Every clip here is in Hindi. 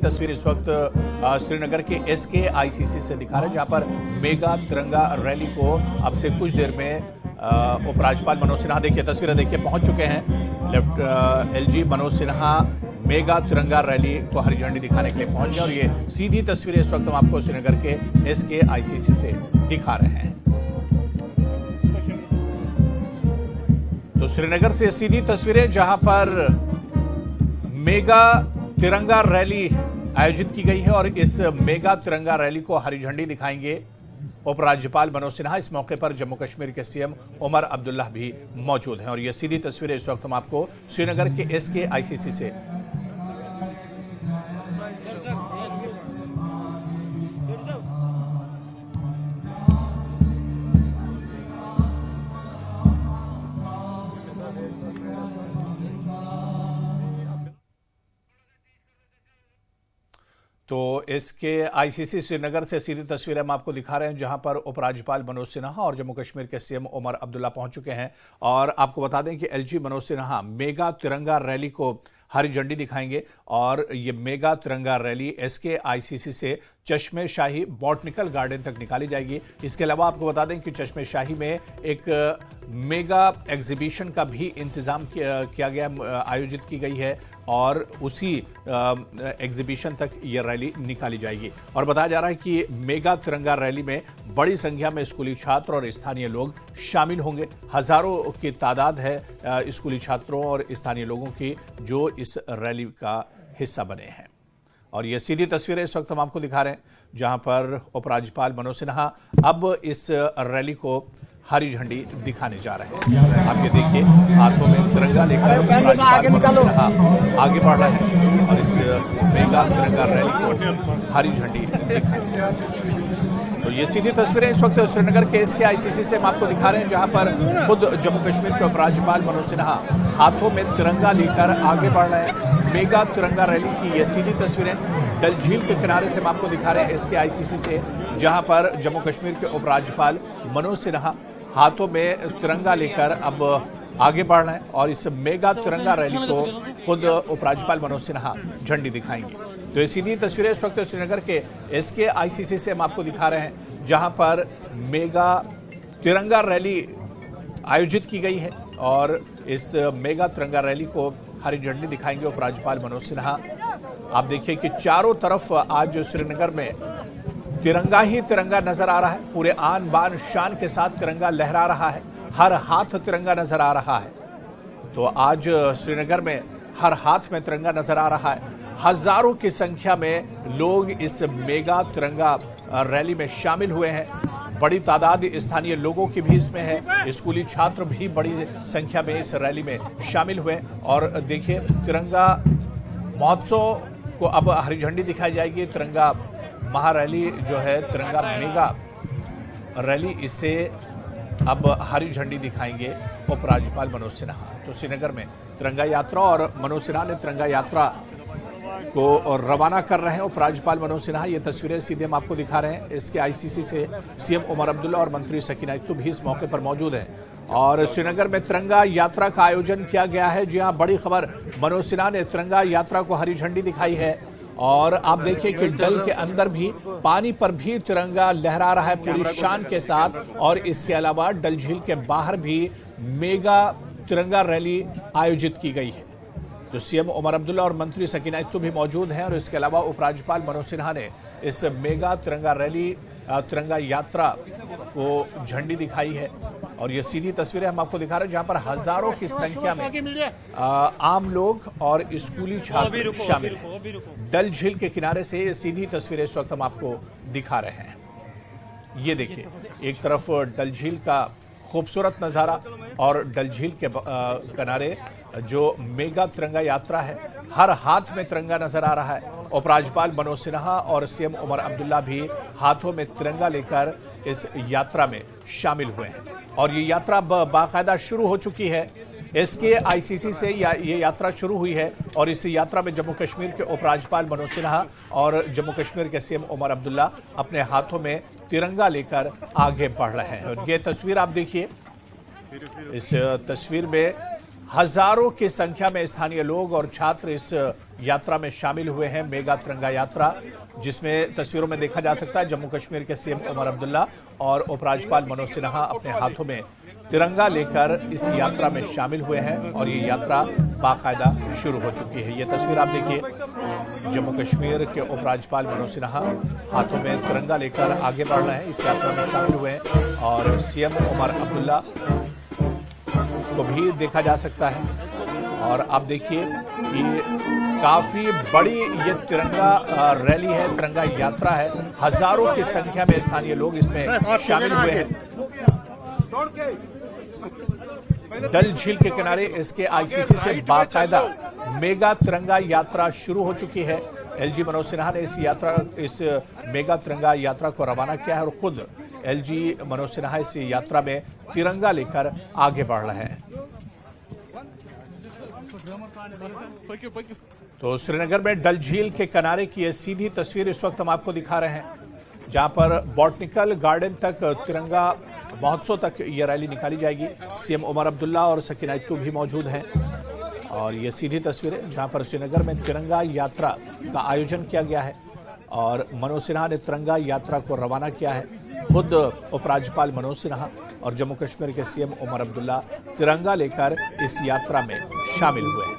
तस्वीर इस वक्त श्रीनगर के SKICC से दिखा रहे हैं, जहां पर मेगा तिरंगा रैली को अब से कुछ देर में उपराज्यपाल मनोज सिन्हा, देखिए तस्वीरें देखिए, पहुंच चुके हैं। Left LG Manoj Sinha mega तिरंगा रैली को हरी झंडी दिखाने के लिए पहुंच गए और ये सीधी तस्वीरें इस वक्त हम आपको श्रीनगर के SKICC से दिखा रहे हैं। तो श्रीनगर से सीधी तस्वीरें जहां पर मेगा तिरंगा रैली आयोजित की गई है और इस मेगा तिरंगा रैली को हरी झंडी दिखाएंगे उपराज्यपाल मनोज सिन्हा। इस मौके पर जम्मू कश्मीर के CM उमर अब्दुल्ला भी मौजूद हैं और ये सीधी तस्वीरें इस वक्त हम आपको श्रीनगर के SKICC से तो SKICC श्रीनगर से सीधी तस्वीरें हम आपको दिखा रहे हैं, जहां पर उपराज्यपाल मनोज सिन्हा और जम्मू कश्मीर के CM उमर अब्दुल्ला पहुंच चुके हैं। और आपको बता दें कि LG मनोज सिन्हा मेगा तिरंगा रैली को हरी झंडी दिखाएंगे और ये मेगा तिरंगा रैली SKICC से चश्मे शाही बॉटनिकल गार्डन तक निकाली जाएगी। इसके अलावा आपको बता दें कि चश्मे शाही में एक मेगा एग्जीबिशन का भी इंतजाम किया गया, आयोजित की गई है और उसी एग्जीबिशन तक ये रैली निकाली जाएगी। और बताया जा रहा है कि मेगा तिरंगा रैली में बड़ी संख्या में स्कूली छात्र और स्थानीय लोग शामिल होंगे। हजारों की तादाद है स्कूली छात्रों और स्थानीय लोगों की जो इस रैली का हिस्सा बने हैं। और ये सीधी तस्वीरें इस वक्त हम आपको दिखा रहे हैं, जहां पर उपराज्यपाल मनोज सिन्हा अब इस रैली को हरी झंडी दिखाने जा रहे हैं। आप ये देखिए, हाथों में तिरंगा लेकर उपराज्यपाल मनोज सिन्हा आगे बढ़ रहे हैं और इस मेगा तिरंगा रैली को हरी झंडी दिखाएंगे। तो ये सीधी तस्वीरें इस वक्त श्रीनगर के SKICC से हम आपको दिखा रहे हैं, जहां पर खुद जम्मू कश्मीर के उपराज्यपाल मनोज सिन्हा हाथों में तिरंगा लेकर आगे बढ़ रहे हैं। मेगा तिरंगा रैली की ये सीधी तस्वीरें डल झील के किनारे से हम आपको दिखा रहे हैं SKICC से, जहां पर जम्मू कश्मीर के उपराज्यपाल मनोज सिन्हा हाथों में तिरंगा लेकर अब आगे बढ़ रहे हैं और इस मेगा तिरंगा रैली को खुद उपराज्यपाल मनोज सिन्हा झंडी दिखाएंगे। तो ये सीधी तस्वीरें इस वक्त श्रीनगर के SKICC से हम आपको दिखा रहे हैं, जहां पर मेगा तिरंगा रैली आयोजित की गई है और इस मेगा तिरंगा रैली को हरी झंडी दिखाएंगे उपराज्यपाल मनोज सिन्हा। आप देखिए कि चारों तरफ आज श्रीनगर में तिरंगा ही तिरंगा नजर आ रहा है। पूरे आन बान शान के साथ तिरंगा लहरा रहा है, हर हाथ तिरंगा नजर आ रहा है। तो आज श्रीनगर में हर हाथ में तिरंगा नजर आ रहा है। हजारों की संख्या में लोग इस मेगा तिरंगा रैली में शामिल हुए हैं। बड़ी तादाद स्थानीय लोगों की भी इसमें है, स्कूली छात्र भी बड़ी संख्या में इस रैली में शामिल हुए। और देखिए, तिरंगा महोत्सव को अब हरी झंडी दिखाई जाएगी। तिरंगा महारैली जो है, तिरंगा मेगा रैली, इसे अब हरी झंडी दिखाएंगे उपराज्यपाल मनोज सिन्हा। तो श्रीनगर में तिरंगा यात्रा और मनोज सिन्हा ने तिरंगा यात्रा को रवाना कर रहे हैं उपराज्यपाल मनोज सिन्हा। ये तस्वीरें सीधे हम आपको दिखा रहे हैं SKICC से। CM उमर अब्दुल्ला और मंत्री सकीना इत्तू भी इस मौके पर मौजूद हैं और श्रीनगर में तिरंगा यात्रा का आयोजन किया गया है। जी हाँ, बड़ी खबर, मनोज सिन्हा ने तिरंगा यात्रा को हरी झंडी दिखाई है और आप देखिए कि डल के अंदर भी पानी पर भी तिरंगा लहरा रहा है पूरी शान के साथ। और इसके अलावा डल झील के बाहर भी मेगा तिरंगा रैली आयोजित की गई है। तो CM उमर अब्दुल्ला और मंत्री सकीना इत्तू भी मौजूद हैं और इसके अलावा उपराज्यपाल मनोज सिन्हा ने इस मेगा तिरंगा रैली, तिरंगा यात्रा को झंडी दिखाई है। और ये सीधी तस्वीरें हम आपको दिखा रहे हैं, जहां पर हजारों की संख्या में आम लोग और स्कूली छात्र शामिल हैं। डल झील के किनारे से ये सीधी तस्वीरें इस वक्त हम आपको दिखा रहे हैं। ये देखिए, एक तरफ डल झील का खूबसूरत नज़ारा और डल झील के किनारे जो मेगा तिरंगा यात्रा है, हर हाथ में तिरंगा नजर आ रहा है। उपराज्यपाल मनोज सिन्हा और CM उमर अब्दुल्ला भी हाथों में तिरंगा लेकर इस यात्रा में शामिल हुए हैं और ये यात्रा बाकायदा शुरू हो चुकी है। SKICC से ये यात्रा शुरू हुई है और इस यात्रा में जम्मू कश्मीर के उपराज्यपाल मनोज सिन्हा और जम्मू कश्मीर के CM उमर अब्दुल्ला अपने हाथों में तिरंगा लेकर आगे बढ़ रहे हैं। और ये तस्वीर आप देखिए, इस तस्वीर में हजारों की संख्या में स्थानीय लोग और छात्र इस यात्रा में शामिल हुए हैं। मेगा तिरंगा यात्रा, जिसमें तस्वीरों में देखा जा सकता है जम्मू कश्मीर के सीएम उमर अब्दुल्ला और उपराज्यपाल मनोज सिन्हा अपने हाथों में तिरंगा लेकर इस यात्रा में शामिल हुए हैं और ये यात्रा बाकायदा शुरू हो चुकी है। ये तस्वीर आप देखिए, जम्मू कश्मीर के उपराज्यपाल मनोज सिन्हा हाथों में तिरंगा लेकर आगे बढ़ रहे हैं, इस यात्रा में शामिल हुए हैं और सीएम उमर अब्दुल्ला को भी देखा जा सकता है। और आप देखिए कि काफी बड़ी ये तिरंगा रैली है, तिरंगा यात्रा है। हजारों की संख्या में स्थानीय लोग इसमें शामिल हुए हैं। डल झील के किनारे इसके आईसीसी से बाकायदा मेगा तिरंगा यात्रा शुरू हो चुकी है। एलजी मनोज सिन्हा ने इस मेगा तिरंगा यात्रा को रवाना किया है और खुद एलजी मनोज सिन्हा इस यात्रा में तिरंगा लेकर आगे बढ़ रहे हैं। तो श्रीनगर में डल झील के किनारे की यह सीधी तस्वीर इस वक्त हम आपको दिखा रहे हैं, जहां पर बॉटनिकल गार्डन तक तिरंगा महोत्सव तक ये रैली निकाली जाएगी। सीएम उमर अब्दुल्ला और सकीना इत्तू भी मौजूद हैं और ये सीधी तस्वीर है जहां पर श्रीनगर में तिरंगा यात्रा का आयोजन किया गया है और मनोज सिन्हा ने तिरंगा यात्रा को रवाना किया है। खुद उपराज्यपाल मनोज सिन्हा और जम्मू कश्मीर के सीएम उमर अब्दुल्ला तिरंगा लेकर इस यात्रा में शामिल हुए हैं।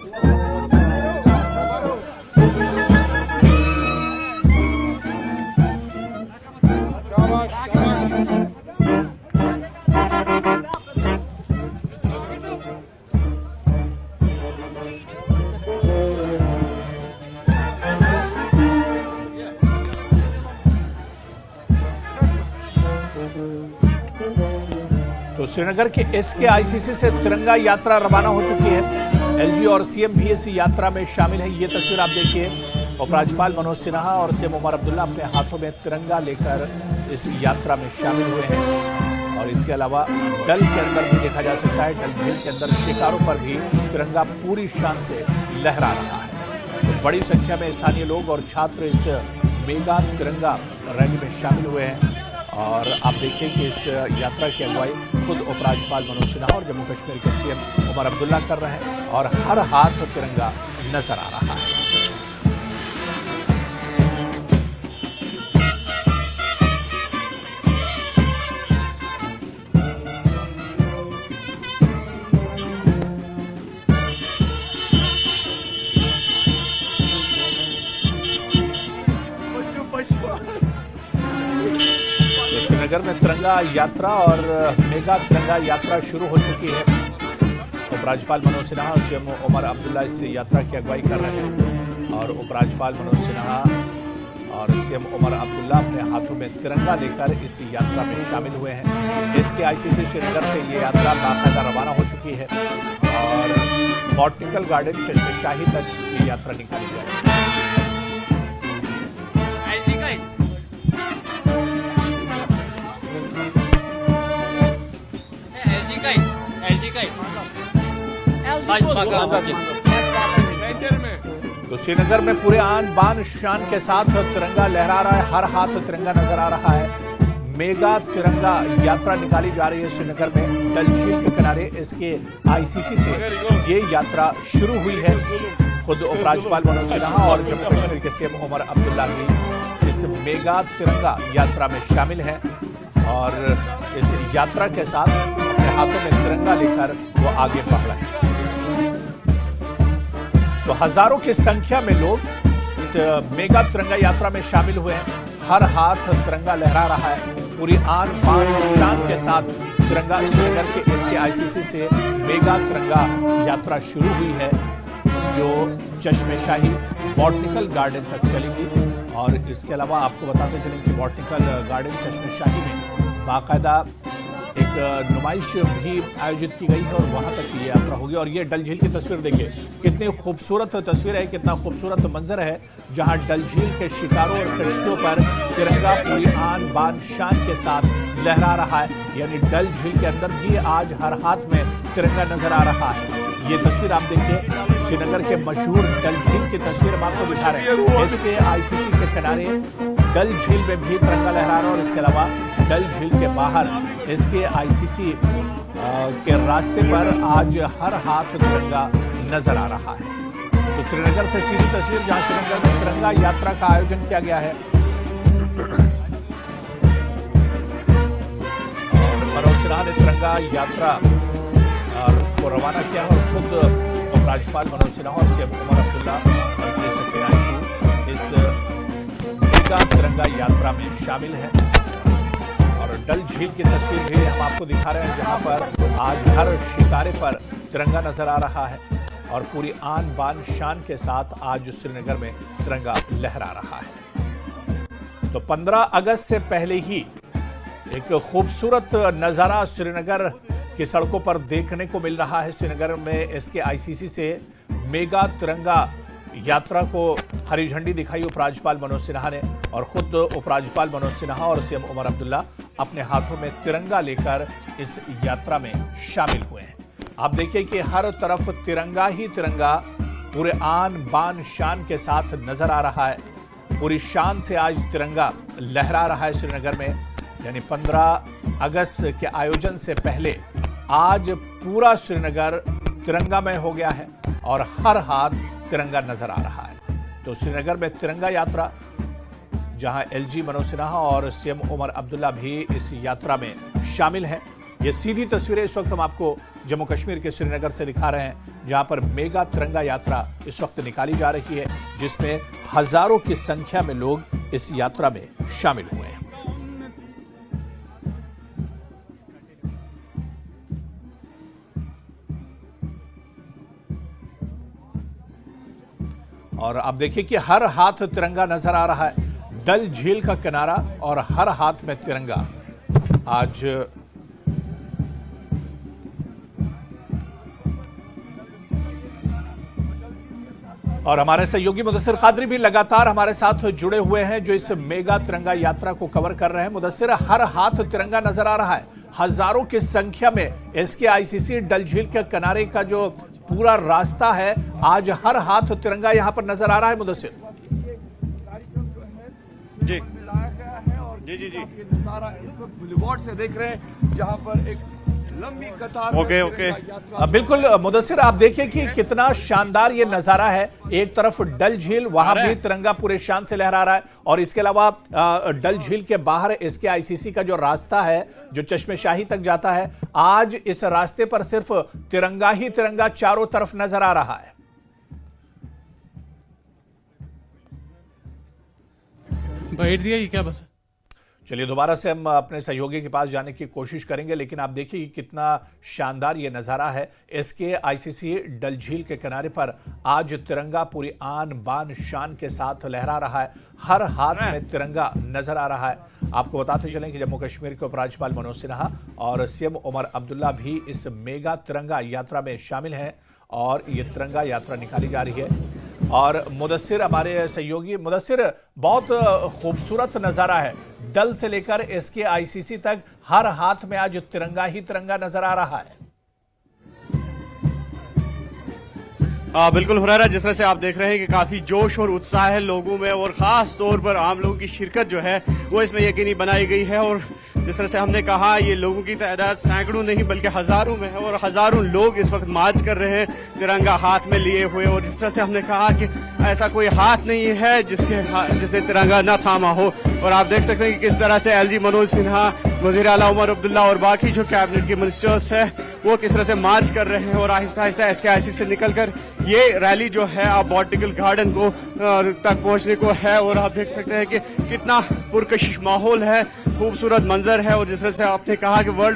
तो श्रीनगर के एसके आईसीसी से तिरंगा यात्रा रवाना हो चुकी है। एलजी और सीएम भी इस यात्रा में शामिल हैं। ये तस्वीर आप देखिए, उपराज्यपाल मनोज सिन्हा और सीएम उमर अब्दुल्ला अपने हाथों में तिरंगा लेकर इस यात्रा में शामिल हुए हैं। और इसके अलावा डल के अंदर भी देखा जा सकता है, डल झील के अंदर शिकारों पर भी तिरंगा पूरी शान से लहरा रहा है। तो बड़ी संख्या में स्थानीय लोग और छात्र इस मेगा तिरंगा रैली में शामिल हुए हैं और आप देखिए कि इस यात्रा की अगुवाई खुद उपराज्यपाल मनोज सिन्हा और जम्मू कश्मीर के सीएम उमर अब्दुल्ला कर रहे हैं और हर हाथ तिरंगा नजर आ रहा है। श्रीनगर में तिरंगा यात्रा और मेगा तिरंगा यात्रा शुरू हो चुकी है। उपराज्यपाल मनोज सिन्हा और सीएम उमर अब्दुल्ला इस यात्रा की अगुवाई कर रहे हैं और उपराज्यपाल मनोज सिन्हा और सीएम उमर अब्दुल्ला अपने हाथों में तिरंगा लेकर इस यात्रा में शामिल हुए हैं। इसके आईसीसी श्रीनगर से ये यात्रा बाकायदा रवाना हो चुकी है और बॉटनिकल गार्डन चश्मे-शाही तक ये यात्रा निकाली जाएगी। तो श्रीनगर में पूरे आन बान शान के साथ तिरंगा लहरा रहा है, हर हाथ तिरंगा नजर आ रहा है। मेगा तिरंगा यात्रा निकाली जा रही है श्रीनगर में डल झील के किनारे। इसके आईसीसी से ये यात्रा शुरू हुई है। खुद उपराज्यपाल मनोज सिन्हा और जम्मू कश्मीर के सीएम उमर अब्दुल्ला भी इस मेगा तिरंगा यात्रा में शामिल हैं और इस यात्रा के साथ अपने हाथों में तिरंगा लेकर वो आगे बढ़ रहे हैं। तो हजारों की संख्या में लोग इस मेगा तिरंगा यात्रा में शामिल हुए हैं। हर हाथ तिरंगा लहरा रहा है। पूरी आन बान शान के साथ तिरंगा श्रीनगर के इसके आईसीसी से मेगा तिरंगा यात्रा शुरू हुई है, जो चश्मे-शाही बॉटनिकल गार्डन तक चलेगी। और इसके अलावा आपको बताते चलें कि बॉटनिकल गार्डन चश्मे-शाही में बाकायदा एक नुमाइश भी आयोजित की गई है और वहां तक की यात्रा होगी। और ये डल झील की तस्वीर देखिए, कितनी खूबसूरत तस्वीर है, कितना खूबसूरत मंजर है, जहां डल झील के शिकारों और कश्तियों पर तिरंगा पूरी आन बान शान के साथ लहरा रहा है। यानी डल झील के अंदर भी आज हर हाथ में तिरंगा नजर आ रहा है। ये तस्वीर आप देखिए, श्रीनगर के मशहूर डल झील की तस्वीर हम आपको दिखा रहे हैं। इसके आईसीसी के किनारे डल झील में भी तिरंगा लहरा रहा है और इसके अलावा डल झील के बाहर इसके आईसीसी के रास्ते पर आज हर हाथ तिरंगा नजर आ रहा है। तो श्रीनगर से सीधी तस्वीर, जहां श्रीनगर में तिरंगा यात्रा का आयोजन किया गया है और मनोज सिन्हा ने तिरंगा यात्रा को रवाना किया और खुद उपराज्यपाल मनोज सिन्हा और सीएम उमर अब्दुल्ला इस मेगा तिरंगा यात्रा में शामिल है। और डल झील की तस्वीर भी हम आपको दिखा रहे हैं, जहां पर आज हर शिकारे पर तिरंगा नजर आ रहा है और पूरी आन बान शान के साथ आज श्रीनगर में तिरंगा लहरा रहा है। तो 15 अगस्त से पहले ही एक खूबसूरत नजारा श्रीनगर की सड़कों पर देखने को मिल रहा है। श्रीनगर में एसकेआईसीसी से मेगा तिरंगा यात्रा को हरी झंडी दिखाई उपराज्यपाल मनोज सिन्हा ने और खुद उपराज्यपाल मनोज सिन्हा और सीएम उमर अब्दुल्ला अपने हाथों में तिरंगा लेकर इस यात्रा में शामिल हुए हैं। आप देखिए कि हर तरफ तिरंगा ही तिरंगा पूरे आन बान शान के साथ नजर आ रहा है। पूरी शान से आज तिरंगा लहरा रहा है श्रीनगर में। यानी 15 अगस्त के आयोजन से पहले आज पूरा श्रीनगर तिरंगामय हो गया है और हर हाथ तिरंगा नजर आ रहा है। तो श्रीनगर में तिरंगा यात्रा, जहां एलजी मनोज सिन्हा और सीएम उमर अब्दुल्ला भी इस यात्रा में शामिल हैं। ये सीधी तस्वीरें इस वक्त हम आपको जम्मू कश्मीर के श्रीनगर से दिखा रहे हैं, जहां पर मेगा तिरंगा यात्रा इस वक्त निकाली जा रही है, जिसमें हजारों की संख्या में लोग इस यात्रा में शामिल हुए हैं। और आप देखिए कि हर हाथ तिरंगा नजर आ रहा है। डल झील का किनारा और हर हाथ में तिरंगा आज और हमारे सहयोगी मुदस्सिर कादरी भी लगातार हमारे साथ जुड़े हुए हैं, जो इस मेगा तिरंगा यात्रा को कवर कर रहे हैं। मुदस्सिर, हर हाथ तिरंगा नजर आ रहा है, हजारों की संख्या में एसकेआईसीसी डल झील के किनारे का जो पूरा रास्ता है, आज हर हाथ तिरंगा यहां पर नजर आ रहा है। मुदस्सिर जी जी नजारा इस वक्त बुलेवार्ड से देख रहे हैं, जहां पर एक लंबी कतार ओके बिल्कुल मुदस्सिर, आप देखिए कि कितना शानदार ये नजारा है। एक तरफ डल झील, वहां भी तिरंगा पूरे शान से लहरा रहा है और इसके अलावा डल झील के बाहर एसकेआईसीसी का जो रास्ता है जो चश्मे-शाही तक जाता है, आज इस रास्ते पर सिर्फ तिरंगा ही तिरंगा चारों तरफ नजर आ रहा है। बैठ दिया ये क्या बस। चलिए दोबारा से हम अपने सहयोगी के पास जाने की कोशिश करेंगे, लेकिन आप देखिए कि कितना शानदार ये नज़ारा है। एसकेआईसीसी डल झील के किनारे पर आज तिरंगा पूरी आन बान शान के साथ लहरा रहा है, हर हाथ में तिरंगा नजर आ रहा है। आपको बताते चलें कि जम्मू कश्मीर के उपराज्यपाल मनोज सिन्हा और सीएम उमर अब्दुल्ला भी इस मेगा तिरंगा यात्रा में शामिल हैं और ये तिरंगा यात्रा निकाली जा रही है। और मुदस्सिर, हमारे सहयोगी मुदस्सिर, बहुत खूबसूरत नज़ारा है। डल से लेकर एसकेआईसीसी तक हर हाथ में आज तिरंगा ही तिरंगा नजर आ रहा है। बिल्कुल हुरैरा, जिस तरह से आप देख रहे हैं कि काफी जोश और उत्साह है लोगों में और खास तौर पर आम लोगों की शिरकत जो है वो इसमें यकीनी बनाई गई है। और जिस तरह से हमने कहा, ये लोगों की तादाद सैकड़ों नहीं बल्कि हजारों में है और हजारों लोग इस वक्त मार्च कर रहे हैं तिरंगा हाथ में लिए हुए। और जिस तरह से हमने कहा कि ऐसा कोई हाथ नहीं है जिसने तिरंगा न थामा हो। और आप देख सकते हैं कि किस तरह से एलजी मनोज सिन्हा, वजीर आला उमर अब्दुल्ला और बाकी जो कैबिनेट के मिनिस्टर्स है वो किस तरह से मार्च कर रहे हैं और आहिस्ता आहिस्ता एसकेआईसीसी से निकलकर ये रैली जो है आप बॉटनिकल गार्डन को तक पहुंचने को है। और आप देख सकते हैं कि कितना पुरकशिश माहौल है, खूबसूरत मंजर है। और जिस तरह से आपने कहा कि वर्ल्ड